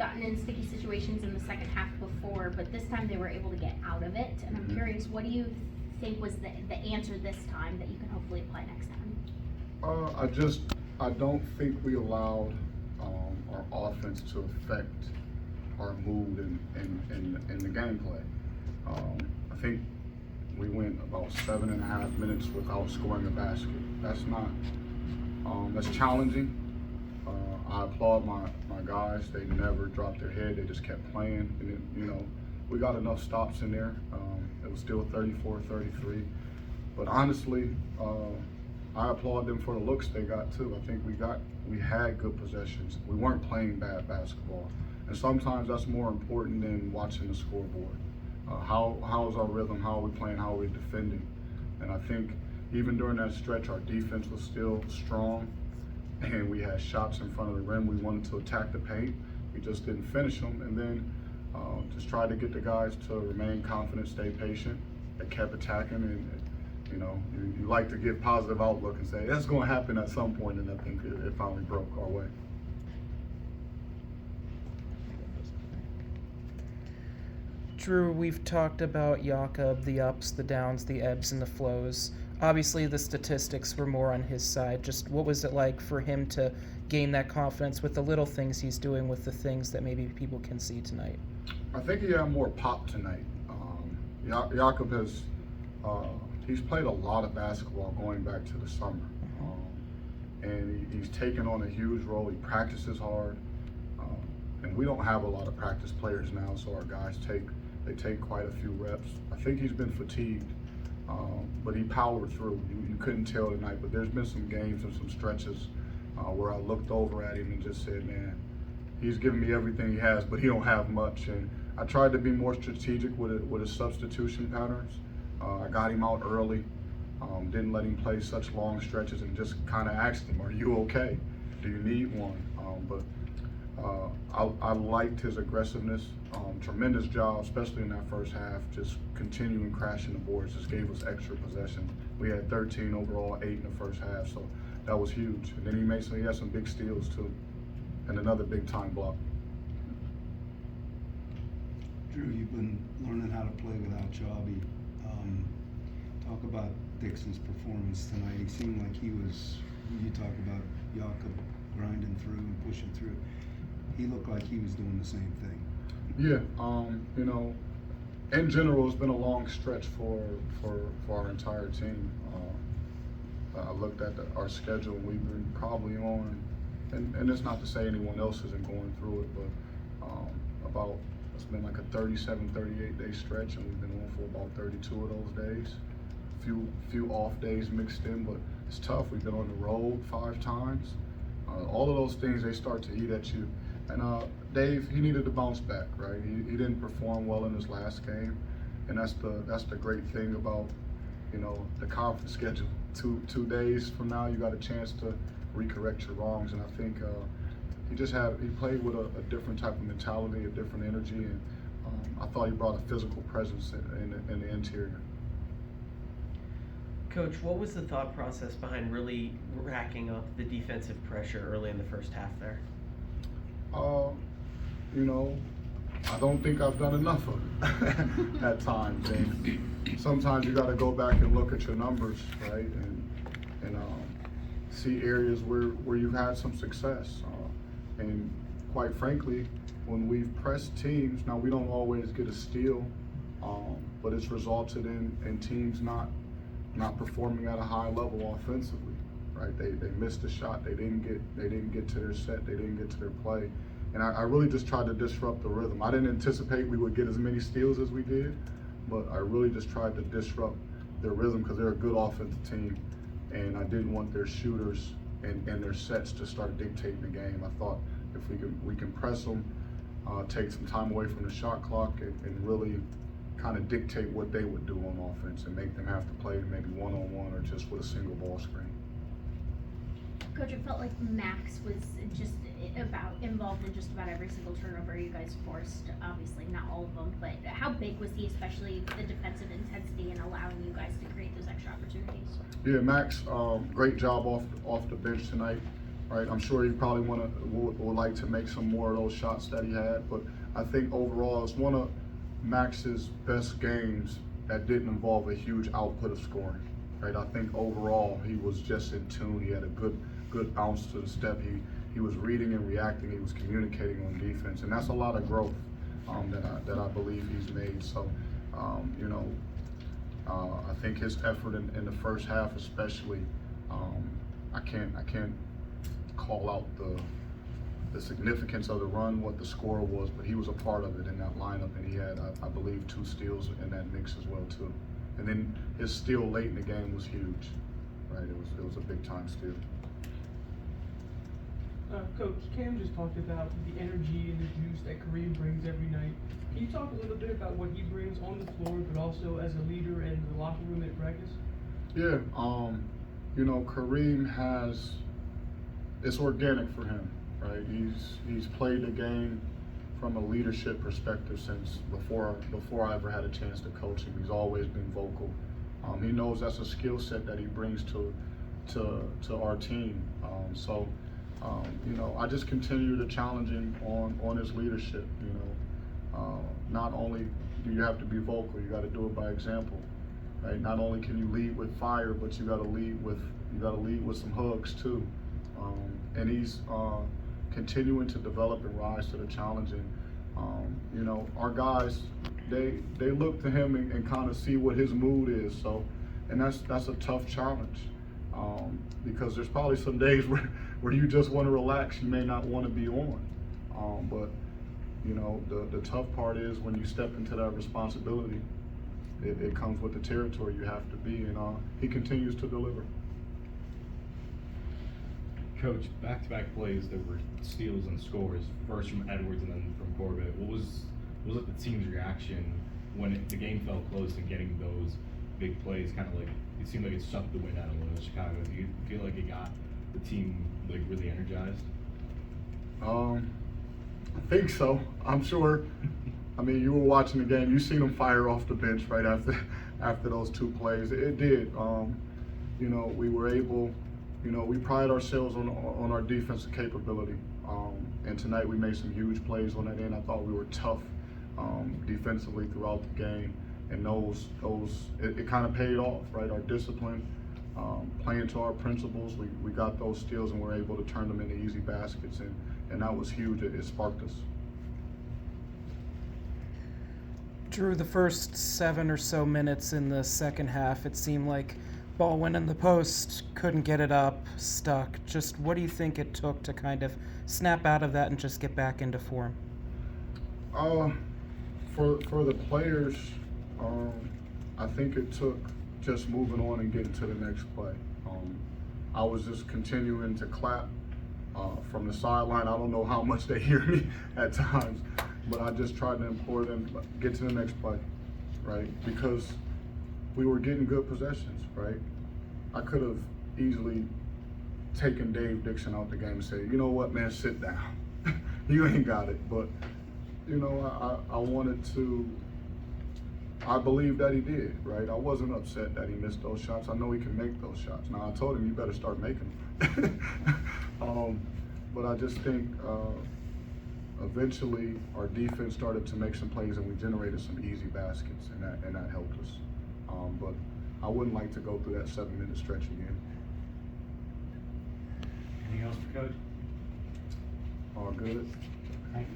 gotten in sticky situations in the second half before, but this time they were able to get out of it. And I'm curious, what do you think was the answer this time that you can hopefully apply next time? I don't think we allowed our offense to affect our mood in the gameplay. I think we went about 7.5 minutes without scoring a basket. That's not, that's challenging. I applaud my guys. They never dropped their head. They just kept playing. And we got enough stops in there. It was still 34-33. But honestly, I applaud them for the looks they got too. I think we had good possessions. We weren't playing bad basketball. And sometimes that's more important than watching the scoreboard. How is our rhythm? How are we playing? How are we defending? And I think even during that stretch, our defense was still strong, and we had shots in front of the rim. We wanted to attack the paint. We just didn't finish them. And then just tried to get the guys to remain confident, stay patient. They kept attacking, and you like to give positive outlook and say that's going to happen at some point, and I think it finally broke our way. Drew, we've talked about Jakob, the ups, the downs, the ebbs, and the flows. Obviously, the statistics were more on his side. Just what was it like for him to gain that confidence with the little things he's doing, with the things that maybe people can see tonight? I think he had more pop tonight. Jakob has he's played a lot of basketball going back to the summer, and he's taken on a huge role. He practices hard, and we don't have a lot of practice players now, so our guys take quite a few reps. I think he's been fatigued, but he powered through. You couldn't tell tonight, but there's been some games and some stretches where I looked over at him and just said, man, he's giving me everything he has, but he don't have much. And I tried to be more strategic with his substitution patterns. I got him out early, didn't let him play such long stretches, and just kind of asked him, are you okay? Do you need one? I liked his aggressiveness. Tremendous job, especially in that first half, just continuing crashing the boards, just gave us extra possession. We had 13 overall, 8 in the first half, so that was huge. And then he had some big steals too, and another big time block. Drew, you've been learning how to play without Jobby. Talk about Dixon's performance tonight. He seemed like he was, you talk about Jakob grinding through and pushing through. He looked like he was doing the same thing. Yeah, in general, it's been a long stretch for our entire team. I looked at our schedule. We've been probably on, and it's not to say anyone else isn't going through it, but it's been like a 37, 38 day stretch, and we've been on for about 32 of those days. Few off days mixed in, but it's tough. We've been on the road 5 times. All of those things, they start to eat at you. And Dave, he needed to bounce back, right? He didn't perform well in his last game, and that's the great thing about the conference schedule. Two days from now, you got a chance to recorrect your wrongs, and I think he played with a different type of mentality, a different energy, and I thought he brought a physical presence in the interior. Coach, what was the thought process behind really racking up the defensive pressure early in the first half there? I don't think I've done enough of it at times. And sometimes you got to go back and look at your numbers, right, and see areas where you've had some success. And quite frankly, when we've pressed teams, now we don't always get a steal, but it's resulted in teams not performing at a high level offensively, right? They missed a shot. They didn't get to their set. They didn't get to their play. And I really just tried to disrupt the rhythm. I didn't anticipate we would get as many steals as we did, but I really just tried to disrupt their rhythm because they're a good offensive team, and I didn't want their shooters and their sets to start dictating the game. I thought if we can press them, take some time away from the shot clock, and really kind of dictate what they would do on offense and make them have to play maybe one-on-one or just with a single ball screen. Coach, it felt like Max was just involved in just about every single turnover you guys forced. Obviously, not all of them, but how big was he, especially the defensive intensity and allowing you guys to create those extra opportunities? Yeah, Max, great job off the bench tonight. right? I'm sure he probably would like to make some more of those shots that he had, but I think overall it's one of Max's best games that didn't involve a huge output of scoring, right? I think overall he was just in tune. He had a good bounce to the step. He was reading and reacting. He was communicating on defense, and that's a lot of growth that I believe he's made. So, I think his effort in the first half, especially, I can't call out the significance of the run, what the score was, but he was a part of it in that lineup, and he had, I believe, 2 steals in that mix as well too. And then his steal late in the game was huge, right? It was a big time steal. Coach, Cam just talked about the energy and the juice that Kareem brings every night. Can you talk a little bit about what he brings on the floor, but also as a leader in the locker room at practice? Yeah, Kareem it's organic for him, right? He's played the game from a leadership perspective since before I ever had a chance to coach him. He's always been vocal. He knows that's a skill set that he brings to our team. I just continue to challenge him on his leadership. Not only do you have to be vocal, you got to do it by example, right? Not only can you lead with fire, but you got to lead with some hugs too. And he's continuing to develop and rise to the challenge. And our guys, they look to him and kind of see what his mood is. So, and that's a tough challenge. Because there's probably some days where you just want to relax, you may not want to be on. But the tough part is when you step into that responsibility, it comes with the territory you have to be, and he continues to deliver. Coach, back-to-back plays that were steals and scores, first from Edwards and then from Corbett. What was the team's reaction when the game felt close and getting those big plays? Kind of like it seemed like it sucked the wind out of Chicago. Do you feel like it got the team like really energized? I think so. I'm sure. I mean, you were watching the game. You seen them fire off the bench right after those 2 plays. It did. We were able. We pride ourselves on our defensive capability. And tonight we made some huge plays on that end. I thought we were tough defensively throughout the game. And it kind of paid off, right? Our discipline, playing to our principles, we got those steals and we're able to turn them into easy baskets, and that was huge. It sparked us. Drew, the first 7 or so minutes in the second half, it seemed like ball went in the post, couldn't get it up, stuck. Just what do you think it took to kind of snap out of that and just get back into form? For the players, I think it took just moving on and getting to the next play. I was just continuing to clap from the sideline. I don't know how much they hear me at times, but I just tried to implore them to get to the next play, right? Because we were getting good possessions, right? I could have easily taken Dave Dixon out the game and said, you know what, man, sit down. You ain't got it. But, I wanted to, I believe that he did, right? I wasn't upset that he missed those shots. I know he can make those shots. Now, I told him, you better start making them. But I just think eventually our defense started to make some plays and we generated some easy baskets, and that helped us. But I wouldn't like to go through that 7-minute stretch again. Anything else for Coach? All good. Thank you.